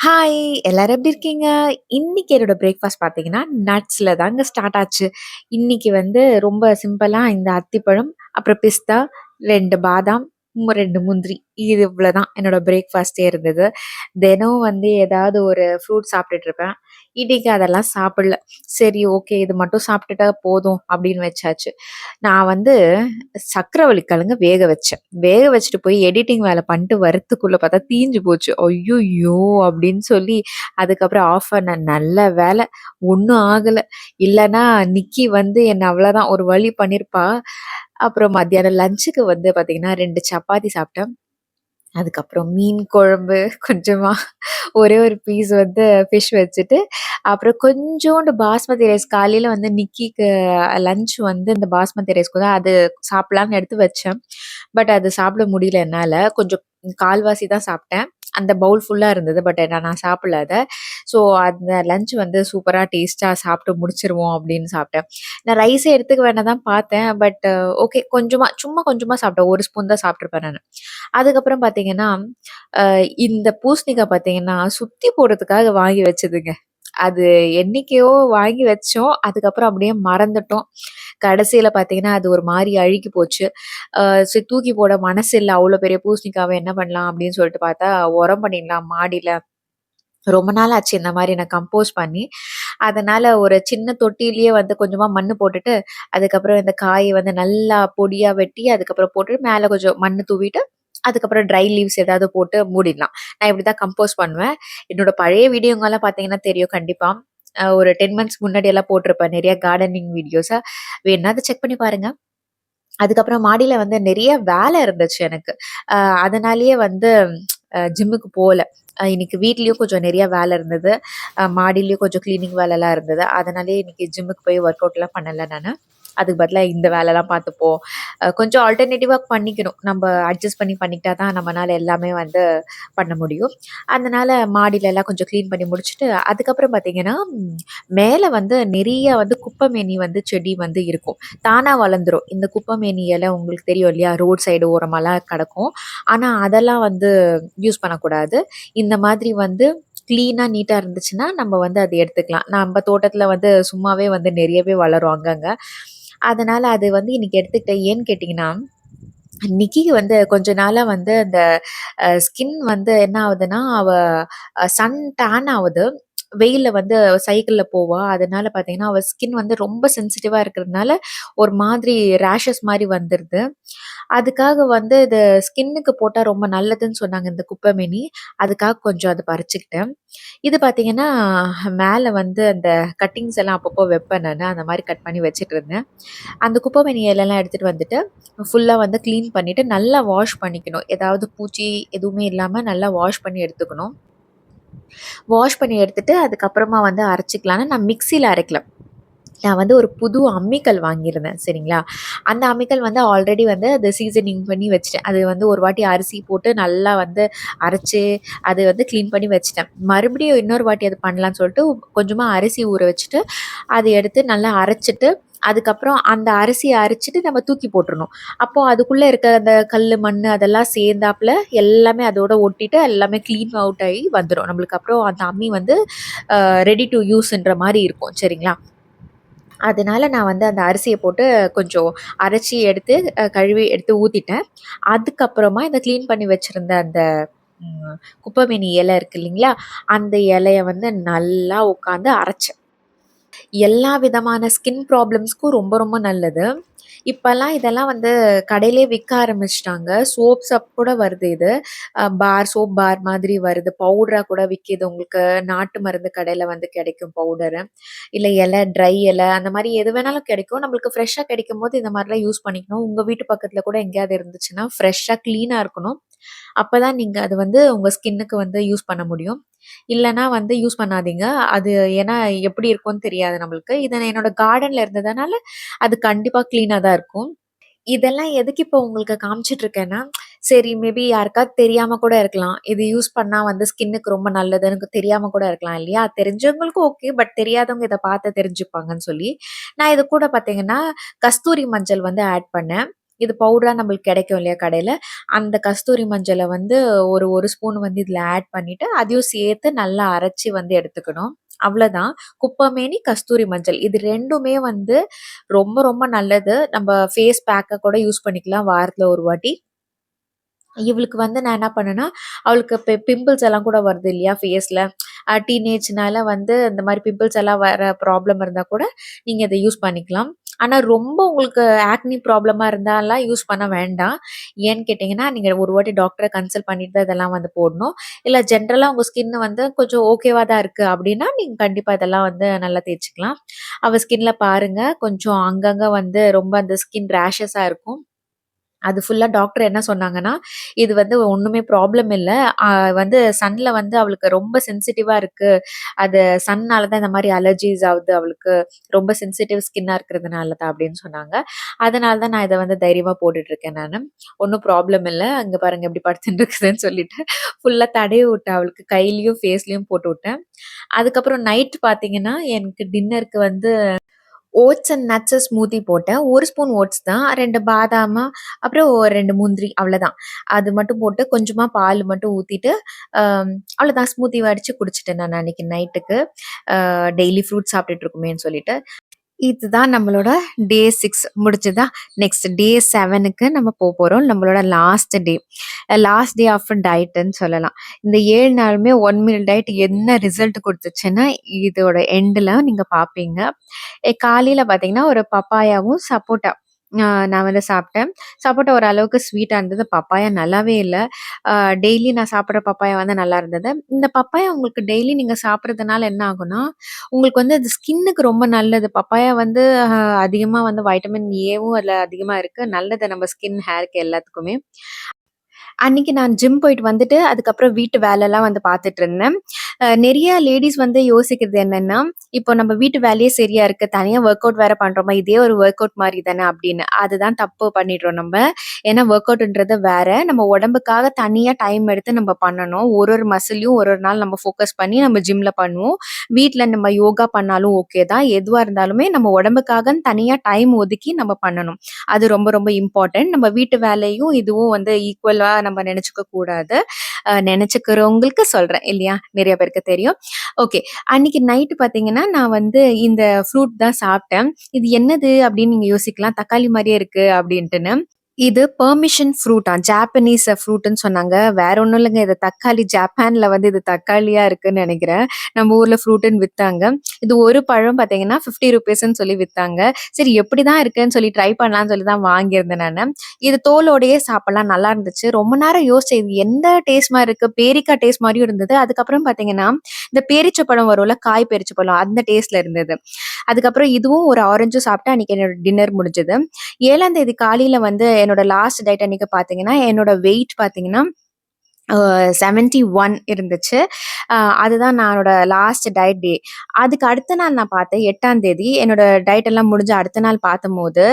Hi! எல்லாரும் எப்படி இருக்கீங்க? இன்னைக்கு என்னோட பிரேக்ஃபாஸ்ட் பார்த்தீங்கன்னா, நட்ஸ்ல தாங்க ஸ்டார்ட் ஆச்சு. இன்னைக்கு வந்து ரொம்ப சிம்பிளா இந்த அத்திப்பழம், அப்புறம் பிஸ்தா, 2 பாதாம், 2 முந்திரி. இது இவ்வளோதான் என்னோட பிரேக்ஃபாஸ்ட்டே இருந்தது. தினம் வந்து ஏதாவது ஒரு ஃப்ரூட் சாப்பிட்டுட்டு இருப்பேன். இன்னைக்கு அதெல்லாம் சாப்பிடல. சரி ஓகே இது மட்டும் சாப்பிட்டுட்டா போதும் அப்படின்னு வச்சாச்சு. நான் வந்து சர்க்கரைவள்ளி கிழங்கு வேக வச்சேன். வேக வச்சுட்டு போய் எடிட்டிங் வேலை பண்ணிட்டு வரத்துக்குள்ள பார்த்தா தீஞ்சு போச்சு. ஐய்யய்யோ! அப்படின்னு சொல்லி அதுக்கப்புறம் ஆஃப் பண்ணேன். நல்ல வேலை ஒண்ணும் ஆகல. இல்லன்னா நிக்கி வந்து என்ன அவ்வளோதான் ஒரு வழி பண்ணியிருப்பா. அப்புறம் மத்தியானம் லஞ்சுக்கு வந்து பார்த்தீங்கன்னா 2 சப்பாத்தி சாப்பிட்டேன். அதுக்கப்புறம் மீன் குழம்பு கொஞ்சமா ஒரே ஒரு பீஸ் வந்து ஃபிஷ் வச்சுட்டு, அப்புறம் கொஞ்சோண்டு பாஸ்மதி ரைஸ் காலையில வந்து நிக்கிக்கு லஞ்ச் வந்து இந்த பாஸ்மதி ரைஸ் கூட அது சாப்பிடலான்னு எடுத்து வச்சேன். பட் அது சாப்பிட முடியல என்னால. கொஞ்சம் கால்வாசி தான் சாப்பிட்டேன். அந்த பவுல் ஃபுல்லா இருந்தது. பட் நான் சாப்பிடல அத. ஸோ அந்த லஞ்ச் வந்து சூப்பரா டேஸ்ட்டா சாப்பிட்டு முடிச்சுருவோம் அப்படின்னு சாப்பிட்டேன். நான் ரைஸே எடுத்துக்க வேணாம் தான் பார்த்தேன். பட் ஓகே கொஞ்சமா, சும்மா கொஞ்சமா சாப்பிட்டேன். 1 ஸ்பூன் தான் சாப்பிட்டுருப்பேன் நானு. அதுக்கப்புறம் பார்த்தீங்கன்னா, இந்த பூசணிக்காய் பார்த்தீங்கன்னா, சுத்தி போடுறதுக்காக வாங்கி வச்சதுங்க. அது என்னைக்கோ வாங்கி வச்சோம். அதுக்கப்புறம் அப்படியே மறந்துட்டோம். கடைசியில பார்த்தீங்கன்னா, அது ஒரு மாரி அழுகி போச்சு. சரி தூக்கி போட மனசு இல்ல. அவ்ளோ பெரிய பூசணிக்காவ என்ன பண்ணலாம் அப்படின்னு சொல்லிட்டு பார்த்தா, உரம் பண்ணிடலாம் மாடியில. ரொம்ப நாள் ஆச்சு இந்த மாரி நான் கம்போஸ் பண்ணி. அதனால ஒரு சின்ன தொட்டியிலேயே வந்து கொஞ்சமா மண்ணு போட்டுட்டு, அதுக்கப்புறம் இந்த காய வந்து நல்லா பொடியா வெட்டி, அதுக்கப்புறம் போட்டு மேல கொஞ்சம் மண்ணு தூவிட்டு, அதுக்கப்புறம் ட்ரை லீவ்ஸ் ஏதாவது போட்டு மூடிடலாம். நான் இப்படிதான் கம்போஸ் பண்ணுவேன். என்னோட பழைய வீடியோங்கலாம் பார்த்தீங்கன்னா தெரியும் கண்டிப்பா. ஒரு 10 மந்த்ஸ் முன்னாடி எல்லாம் போட்டிருப்பேன். நெறைய கார்டனிங் வீடியோஸ. வேணுனா அத செக் பண்ணி பாருங்க. அதுக்கப்புறம் மாடியில வந்து நெறைய வேலை இருந்துச்சு எனக்கு. அ அதனாலேயே வந்து ஜிம்முக்கு போல. இன்னைக்கு வீட்லயும் கொஞ்சம் நெறைய வேலை இருந்தது. மாடியிலயும் கொஞ்சம் கிளீனிங் வேலைலாம் இருந்தது. அதனாலேயே இன்னைக்கு ஜிம்முக்கு போய் ஒர்க் அவுட்லாம் பண்ணல நானு. அதுக்கு பதிலா இந்த வேலைலாம் பார்த்துப்போம். கொஞ்சம் ஆல்டர்னேட்டிவா பண்ணிக்கணும். நம்ப அட்ஜஸ்ட் பண்ணி பண்ணிக்கிட்டா தான் நம்மனால எல்லாமே வந்து பண்ண முடியும். அதனால மாடியில எல்லாம் கொஞ்சம் கிளீன் பண்ணி முடிச்சுட்டு, அதுக்கப்புறம் பார்த்தீங்கன்னா, மேல வந்து நெறைய வந்து குப்பைமேனி வந்து செடி வந்து இருக்கும். தானா வளர்ந்துரும். இந்த குப்பைமேனி இலை உங்களுக்கு தெரியும் இல்லையா? ரோட் சைடு ஓரமாலாம் கிடக்கும். ஆனா அதெல்லாம் வந்து யூஸ் பண்ணக்கூடாது. இந்த மாதிரி வந்து கிளீனா, நீட்டா இருந்துச்சுன்னா, நம்ம வந்து அத எடுத்துக்கலாம். நம்ப தோட்டத்தில வந்து சும்மாவே வந்து நெறையவே வளரும் அங்கங்க. அதனால அது வந்து இன்னைக்கு எடுத்துக்கிட்டேன். ஏன்னு கேட்டீங்கன்னா, நிக்கிக்கு வந்து கொஞ்ச நாளா வந்து அந்த ஸ்கின் வந்து என்ன ஆகுதுன்னா, அவ சன் டேன் ஆவுது. வெயில்ல வந்து சைக்கிள்ல போவா. அதனால பார்த்தீங்கன்னா, அவ ஸ்கின் வந்து ரொம்ப சென்சிட்டிவா இருக்கிறதுனால, ஒரு மாதிரி ரேஷஸ் மாரி வந்துருது. அதுக்காக வந்து இது ஸ்கின்னுக்கு போட்டா ரொம்ப நல்லதுன்னு சொன்னாங்க இந்த குப்பைமேனி. அதுக்காக கொஞ்சம் அத பறிச்சுக்கிட்டேன். இது பார்த்தீங்கன்னா, மேல வந்து அந்த கட்டிங்ஸ் எல்லாம் அப்பப்போ வைப்பேன் நானு. அந்த மாரி கட் பண்ணி வச்சுட்டுருந்தேன். அந்த குப்பைமேனி இலைலாம் எடுத்துட்டு வந்துட்டு, ஃபுல்லா வந்து கிளீன் பண்ணிட்டு, நல்லா வாஷ் பண்ணிக்கணும். ஏதாவது பூச்சி எதுவுமே இல்லாம நல்லா வாஷ் பண்ணி எடுத்துக்கணும். வாஷ் பண்ணி எடுத்துட்டு, அதுக்கப்புறமா வந்து அரைச்சுக்கலான்னு நான் மிக்ஸியில அரைக்கல. நான் வந்து ஒரு புது அம்மிக்கல் வாங்கியிருந்தேன். சரிங்களா? அந்த அம்மிக்கல் வந்து ஆல்ரெடி வந்து அது சீசனிங் பண்ணி வச்சுட்டேன். அது வந்து ஒரு வாட்டி அரிசி போட்டு நல்லா வந்து அரைச்சு, அது வந்து கிளீன் பண்ணி வச்சுட்டேன். மறுபடியும் இன்னொரு வாட்டி அது பண்ணலான்னு சொல்லிட்டு, கொஞ்சமா அரிசி ஊற வச்சுட்டு, அத எடுத்து நல்லா அரைச்சுட்டு, அதுக்கப்புறம் அந்த அரிசிய அரைச்சுட்டு நம்ம தூக்கி போட்டுறணும். அப்போ அதுக்குள்ள இருக்க அந்த கல்லு, மண்ணு அதெல்லாம் சேர்ந்தாப்புல எல்லாமே அதோட ஒட்டிட்டு, எல்லாமே கிளீன் அவுட் ஆயி வந்துரும். நம்மளுக்கு அப்புறம் அந்த அம்மி வந்து ரெடி டூ யூஸ்ன்ற மாரி இருக்கும். சரிங்களா? அதனால நான் வந்து அந்த அரிசிய போட்டு கொஞ்சம் அரைச்சு எடுத்து கழுவி எடுத்து ஊத்திட்டேன். அதுக்கப்புறமா இந்த கிளீன் பண்ணி வச்சிருந்த அந்த ம் குப்பைமேனி இலை இருக்கு இல்லைங்களா? அந்த இலைய வந்து நல்லா உட்காந்து அரைச்சேன். எல்லா விதமான ஸ்கின் ப்ராப்ளம்ஸ்க்கும் ரொம்ப ரொம்ப நல்லது. இப்பலாம் இதெல்லாம் வந்து கடையிலேயே விக்க ஆரம்பிச்சுட்டாங்க. சோப்ஸ் கூட வருது இது. சோப் பார் மாதிரி வருது. பவுடரா கூட விக்கிது. உங்களுக்கு நாட்டு மருந்து கடையில வந்து கிடைக்கும் பவுடரு. இல்ல இலை, ட்ரை இலை அந்த மாரி எது வேணாலும் கிடைக்கும். நம்மளுக்கு ஃப்ரெஷ்ஷா கிடைக்கும்போது இந்த மாரிலாம் யூஸ் பண்ணிக்கணும். உங்க வீட்டு பக்கத்துல கூட எங்கேயாவது இருந்துச்சுன்னா, ஃப்ரெஷ்ஷா கிளீனா இருக்கணும். அப்பதான் நீங்க அது வந்து உங்க ஸ்கின்னுக்கு வந்து யூஸ் பண்ண முடியும். இல்லன்னா வந்து யூஸ் பண்ணாதீங்க. அது ஏன்னா எப்படி இருக்கும்னு தெரியாது நம்மளுக்கு. இது என்னோட கார்டன்ல இருந்ததுனால, அது கண்டிப்பா கிளீனா தான் இருக்கும். இதெல்லாம் எதுக்கு இப்போ உங்களுக்கு காமிச்சுட்டு இருக்கேன்னா, சரி மேபி யாருக்காவது தெரியாம கூட இருக்கலாம். இது யூஸ் பண்ணா வந்து ஸ்கின்னுக்கு ரொம்ப நல்லதுன்னு எனக்கு தெரியாம கூட இருக்கலாம் இல்லையா? தெரிஞ்சவங்களுக்கு ஓகே. பட் தெரியாதவங்க இத பார்த்து தெரிஞ்சுப்பாங்கன்னு சொல்லி, நான் இது கூட பார்த்தீங்கன்னா, கஸ்தூரி மஞ்சள் வந்து ஆட் பண்ணேன். இது பவுடரா நம்மளுக்கு கிடைக்கும் இல்லையா கடையில, அந்த கஸ்தூரி மஞ்சள வந்து ஒரு ஸ்பூன் வந்து இதில ஆட் பண்ணிட்டு, அதையும் சேர்த்து நல்லா அரைச்சு வந்து எடுத்துக்கணும். அவ்வளதான். குப்பமேனி, கஸ்தூரி மஞ்சள். இது 2மே வந்து ரொம்ப ரொம்ப நல்லது. நம்ம ஃபேஸ் பேக்கா கூட யூஸ் பண்ணிக்கலாம் வாரத்துல ஒரு வாட்டி. இவளுக்கு வந்து நான் என்ன பண்ணேன்னா, அவளுக்கு பிம்பிள்ஸ் எல்லாம் கூட வருது இல்லையா ஃபேஸ்ல. டீனேஜ்னால வந்து இந்த மாரி பிம்பிள்ஸ் எல்லாம் வர ப்ராப்ளம் இருந்தா கூட நீங்க இத யூஸ் பண்ணிக்கலாம். ஆனா ரொம்ப உங்களுக்கு ஆக்னி ப்ராப்ளமா இருந்தாலாம் யூஸ் பண்ண வேண்டாம். ஏன்னு கேட்டீங்கன்னா, நீங்க ஒரு வாட்டி டாக்டர கன்சல்ட் பண்ணிட்டு தான் இதெல்லாம் வந்து போடணும். இல்ல ஜென்ரலா உங்க ஸ்கின் வந்து கொஞ்சம் ஓகேவா தான் இருக்கு அப்டின்னா, நீங்க கண்டிப்பா இதெல்லாம் வந்து நல்லா தேய்ச்சுக்கலாம். அவ ஸ்கின்ல பாருங்க, கொஞ்சம் அங்கங்க வந்து ரொம்ப அந்த ஸ்கின் ரேஷஸா இருக்கும். அது ஃபுல்லா டாக்டர் என்ன சொன்னாங்கன்னா, இது வந்து ஒண்ணுமே ப்ராப்ளம் இல்ல. அ வந்து சன்ல வந்து அவளுக்கு ரொம்ப சென்சிட்டிவா இருக்கு. அது சன்னால தான் இந்த மாரி அலர்ஜீஸ் ஆவுது அவளுக்கு. ரொம்ப சென்சிட்டிவ் ஸ்கின்னா இருக்கிறதுனால தான் அப்படின்னு சொன்னாங்க. அதனால தான் நான் இத வந்து தைரியமா போட்டுட்டு இருக்கேன் நானு. ஒண்ணும் ப்ராப்ளம் இல்ல. அங்க பாருங்க எப்படி படுத்துட்டு இருக்குதுன்னு சொல்லிட்டு ஃபுல்லா தடவி விட்டேன் அவளுக்கு. கையிலயும், ஃபேஸ்லயும் போட்டு விட்டேன். அதுக்கப்புறம் நைட் பார்த்தீங்கன்னா, எனக்கு டின்னருக்கு வந்து ஓட்ஸ் அண்ட் நட்ஸ் ஸ்மூத்தி போட்டேன். 1 ஸ்பூன் ஓட்ஸ் தான். 2 பாதாமு, அப்புறம் 2 முந்திரி அவ்வளதான். அது மட்டும் போட்டு கொஞ்சமா பால் மட்டும் ஊத்திட்டு, அ அவ்வளதான் ஸ்மூத்தி அடிச்சு குடிச்சுட்டேன் நான் அன்னைக்கு நைட்டுக்கு. டெய்லி ஃப்ரூட்ஸ் சாப்பிட்டுட்டு இருக்கோமேன்னு சொல்லிட்டு. இதுதான் நம்மளோட டே 6 முடிஞ்சதா? நெக்ஸ்ட் டே 7க்கு நம்ம போறோம். நம்மளோட last day. Last day of டயட்ன்னு சொல்லலாம். இந்த 7 நாளுமே 1 மீல் டயட் என்ன ரிசல்ட் குடுத்துச்சுன்னா, இதோட எண்டுல நீங்க பார்ப்பீங்க. காலையில பார்த்தீங்கன்னா, ஒரு பப்பாயாவும், சப்போட்டா நான் வந்து சாப்பிட்டேன். சப்போட்டா ஓரளவுக்கு ஸ்வீட்டா இருந்தது. பப்பாயா நல்லாவே இல்ல. அ டெய்லி நான் சாப்பிடுற பப்பாயா வந்து நல்லா இருந்தது. இந்த பப்பாயா உங்களுக்கு டெய்லி நீங்க சாப்பிடுறதுனால என்ன ஆகும்னா, உங்களுக்கு வந்து அது ஸ்கின்னுக்கு ரொம்ப நல்லது. பப்பாயா வந்து அதிகமா வந்து வைட்டமின் ஏவும் அதுல அதிகமா இருக்கு. நல்லது நம்ம ஸ்கின், ஹேர்க்கு எல்லாத்துக்குமே. அன்னைக்கு நான் ஜிம் போயிட்டு வந்துட்டு, அதுக்கப்புறம் வீட்டு வேலைலாம் வந்து பார்த்துட்டுருந்தேன். நெறைய லேடீஸ் வந்து யோசிக்கிறது என்னன்னா, இப்போ நம்ம வீட்டு வேலையே சரியா இருக்கு. தனியா ஒர்க் அவுட் வேற பண்றோமா, இதே ஒரு ஒர்க் அவுட் மாரி தானே அப்படின்னு. அதுதான் தப்பு பண்ணிடுறோம் நம்ப. ஏன்னா ஒர்க் அவுட்ன்றது வேற. நம்ம உடம்புக்காக தனியா டைம் எடுத்து நம்ம பண்ணணும். ஒரு ஒரு மசிலையும் ஒரு ஒரு நாள் நம்ம ஃபோக்கஸ் பண்ணி நம்ம ஜிம்ல பண்ணுவோம். வீட்ல நம்ம யோகா பண்ணாலும் ஓகே தான். எதுவா இருந்தாலுமே நம்ம உடம்புக்காகன்னு தனியா டைம் ஒதுக்கி நம்ம பண்ணணும். அது ரொம்ப ரொம்ப இம்பார்ட்டன்ட். நம்ம வீட்டு வேலையும் இதுவும் வந்து ஈக்குவலா நம்ம நெனச்சுக்க கூடாது. நெனச்சுக்கிறவங்களுக்கு சொல்றேன் இல்லையா? நெறைய பேருக்கு தெரியும். ஓகே. அன்னைக்கு நைட் பார்த்தீங்கன்னா, நான் வந்து இந்த ஃப்ரூட் தான் சாப்பிட்டேன். இது என்னது அப்படின்னு நீங்க யோசிக்கலாம். தக்காளி மாரியே இருக்கு அப்படின்ட்டுன்னு. இது பெர்மிஷன் ஃப்ரூட்டாம். ஜாப்பனீஸ் ஃப்ரூட்டுன்னு சொன்னாங்க. வேற ஒண்ணும் இல்லங்க. இது தக்காளி ஜப்பான்ல வந்து இது தக்காளியா இருக்குன்னு நெனைக்கிறேன். நம்ம ஊர்ல ஃப்ரூட்டுன்னு வித்தாங்க. இது ஒரு பழம் பார்த்தீங்கன்னா, ₹50ன்னு சொல்லி வித்தாங்க. சரி எப்படிதான் இருக்குன்னு சொல்லி ட்ரை பண்ணலான்னு சொல்லி தான் வாங்கியிருந்தேன் நானு. இது தோலோடயே சாப்பிடலாம். நல்லா இருந்துச்சு. ரொம்ப நேரம் யோசிச்சேன். இது எந்த டேஸ்ட் மாரி இருக்கு? பேரிக்காய் டேஸ்ட் மாரியும் இருந்தது. அதுக்கப்புறம் பார்த்தீங்கன்னா, இந்த பேரீச்சப்பழம் வரும்ல, காய் பேரீச்சப்பழம் அந்த டேஸ்ட்ல இருந்தது. அதுக்கப்புறம் இதுவும் ஒரு ஆரஞ்சும் சாப்பிட்டு அன்னைக்கு என்னோட டின்னர் முடிஞ்சது. 7ஆம் தேதி காலையில வந்து என்னோட லாஸ்ட் டேட் அன்னைக்கு பார்த்தீங்கன்னா, என்னோட வெயிட் பார்த்தீங்கன்னா, 71 இருந்துச்சு. அ அதுதான் நானோட லாஸ்ட் டயட் டே. அதுக்கு அடுத்த நாள் நான் பார்த்தேன் 8ஆம் தேதி என்னோட டயட் எல்லாம் முடிஞ்சு அடுத்த நாள் பார்த்தம்போது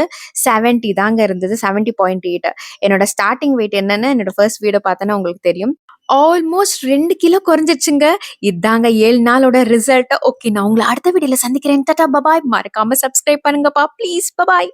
70 தாங்க இருந்தது. 70.8. என்னோட ஸ்டார்ட்டிங் வெயிட் என்னன்னு என்னோட ஃபர்ஸ்ட் வீடியோ பார்த்தோன்னா உங்களுக்கு தெரியும். ஆல்மோஸ்ட் 2 கிலோ குறைஞ்சிருச்சுங்க. இதாங்க 7 நாளோட ரிசல்ட். ஓகே நான் உங்கள அடுத்த வீடியோல சந்திக்கிறேன். டாடா! பபாய். மறக்காம சப்ஸ்கிரைப் பண்ணுங்கப்பா. ப்ளீஸ். பபாய்.